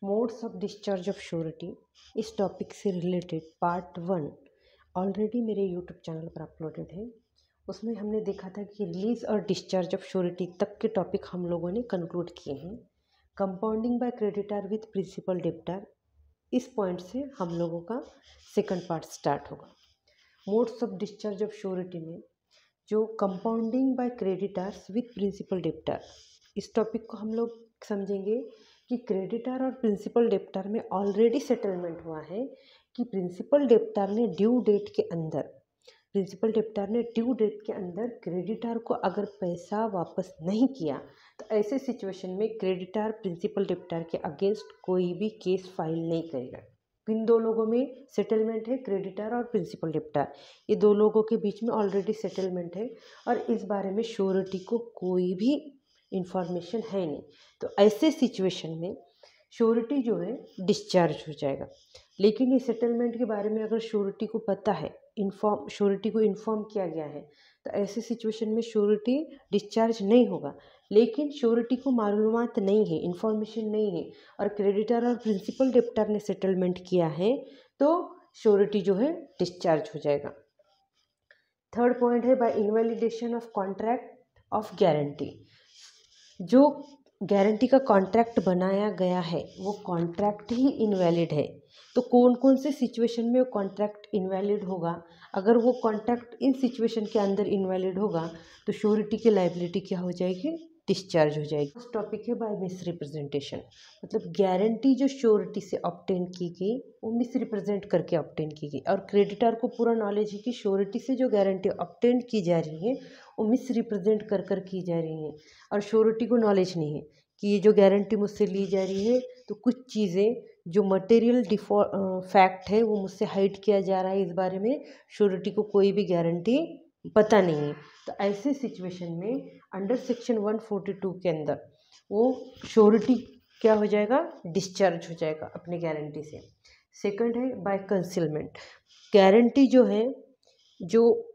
Modes of discharge of surety इस topic से related part 1 already मेरे यूट्यूब चैनल पर अपलोडेड है। उसमें हमने देखा था कि रिलीज और डिस्चार्ज ऑफ श्योरिटी तक के टॉपिक हम लोगों ने कंक्लूड किए हैं। Compounding by creditor with principal debtor, इस पॉइंट से हम लोगों का सेकंड पार्ट स्टार्ट होगा। Modes of discharge of surety में जो compounding by creditors with principal debtor, इस टॉपिक को हम लोग समझेंगे कि क्रेडिटर और प्रिंसिपल डेब्टर में ऑलरेडी सेटलमेंट हुआ है कि प्रिंसिपल डेब्टर ने ड्यू डेट के अंदर क्रेडिटर को अगर पैसा वापस नहीं किया तो ऐसे सिचुएशन में क्रेडिटर प्रिंसिपल डेब्टर के अगेंस्ट कोई भी केस फाइल नहीं करेगा। इन दो लोगों में सेटलमेंट है, क्रेडिटर और प्रिंसिपल डेब्टर, ये दो लोगों के बीच में ऑलरेडी सेटलमेंट है और इस बारे में श्योरिटी को कोई भी इंफॉर्मेशन है नहीं। तो ऐसे सिचुएशन में श्योरिटी जो है डिस्चार्ज हो जाएगा। लेकिन ये सेटलमेंट के बारे में अगर श्योरिटी को पता है, श्योरिटी को इन्फॉर्म किया गया है, तो ऐसे सिचुएशन में श्योरिटी डिस्चार्ज नहीं होगा। लेकिन श्योरिटी को मालूमात नहीं है, इन्फॉर्मेशन नहीं है और क्रेडिटर और प्रिंसिपल डेब्टर ने सेटलमेंट किया है तो श्योरिटी जो है डिस्चार्ज हो जाएगा। थर्ड पॉइंट है by invalidation of contract of guarantee. जो गारंटी का कॉन्ट्रैक्ट बनाया गया है वो कॉन्ट्रैक्ट ही इनवैलिड है। तो कौन कौन से सिचुएशन में वो कॉन्ट्रैक्ट इनवैलिड होगा? अगर वो कॉन्ट्रैक्ट इन सिचुएशन के अंदर इनवैलिड होगा तो श्योरिटी की लायबिलिटी क्या हो जाएगी? डिस्चार्ज हो जाएगी। उस टॉपिक है बाय मिस रिप्रेजेंटेशन, मतलब गारंटी जो श्योरिटी से ऑब्टेन की गई वो मिस रिप्रेजेंट करके ऑब्टेन की गई और क्रेडिटर को पूरा नॉलेज है कि श्योरिटी से जो गारंटी ऑब्टेन की जा रही है वो मिस रिप्रेजेंट कर की जा रही है और श्योरिटी को नॉलेज नहीं है कि ये जो गारंटी मुझसे ली जा रही है तो कुछ चीज़ें जो मटेरियल फैक्ट है वो मुझसे हाइड किया जा रहा है, इस बारे में श्योरिटी को कोई भी गारंटी पता नहीं है। तो ऐसे सिचुएशन में अंडर सेक्शन 142 के अंदर वो श्योरिटी क्या हो जाएगा? डिस्चार्ज हो जाएगा अपने गारंटी से। सेकंड है बाय कंसीलमेंट। गारंटी जो है, जो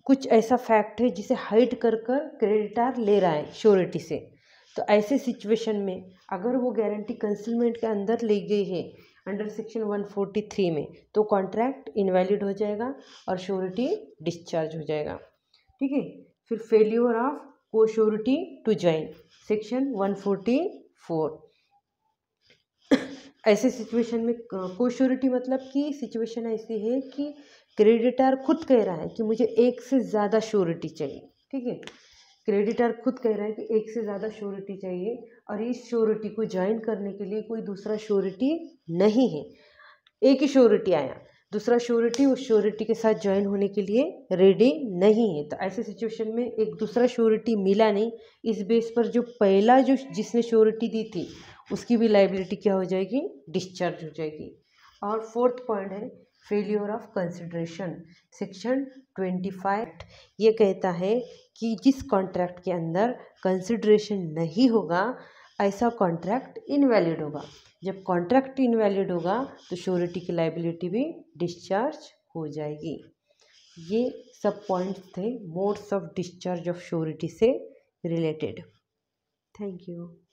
कुछ ऐसा फैक्ट है जिसे हाइड कर क्रेडिटर ले रहा है श्योरिटी से, तो ऐसे सिचुएशन में अगर वो गारंटी कंसीलमेंट के अंदर ली गई है अंडर सेक्शन 143 में तो कॉन्ट्रैक्ट इनवैलिड हो जाएगा और श्योरिटी डिस्चार्ज हो जाएगा। ठीक है। फिर फेल्यूर ऑफ को श्योरिटी टू ज्वाइन सेक्शन 144। ऐसे सिचुएशन में को श्योरिटी मतलब कि सिचुएशन ऐसी है कि क्रेडिटर खुद कह रहा है कि मुझे एक से ज़्यादा श्योरिटी चाहिए। ठीक है, क्रेडिटर खुद कह रहा है कि एक से ज़्यादा श्योरिटी चाहिए और इस श्योरिटी को ज्वाइन करने के लिए कोई दूसरा श्योरिटी नहीं है। एक ही श्योरिटी आया, दूसरा श्योरिटी उस श्योरिटी के साथ ज्वाइन होने के लिए रेडी नहीं है। तो ऐसे सिचुएशन में एक दूसरा श्योरिटी मिला नहीं, इस बेस पर जो पहला जो जिसने श्योरिटी दी थी उसकी भी लायबिलिटी क्या हो जाएगी? डिस्चार्ज हो जाएगी। और फोर्थ पॉइंट है फेलियर ऑफ कंसिडरेशन सेक्शन 25। ये कहता है कि जिस कॉन्ट्रैक्ट के अंदर कंसिडरेशन नहीं होगा ऐसा कॉन्ट्रैक्ट इनवैलिड होगा। जब कॉन्ट्रैक्ट इनवैलिड होगा तो श्योरिटी की लायबिलिटी भी डिस्चार्ज हो जाएगी। ये सब पॉइंट्स थे modes of discharge of surety से रिलेटेड। Thank you.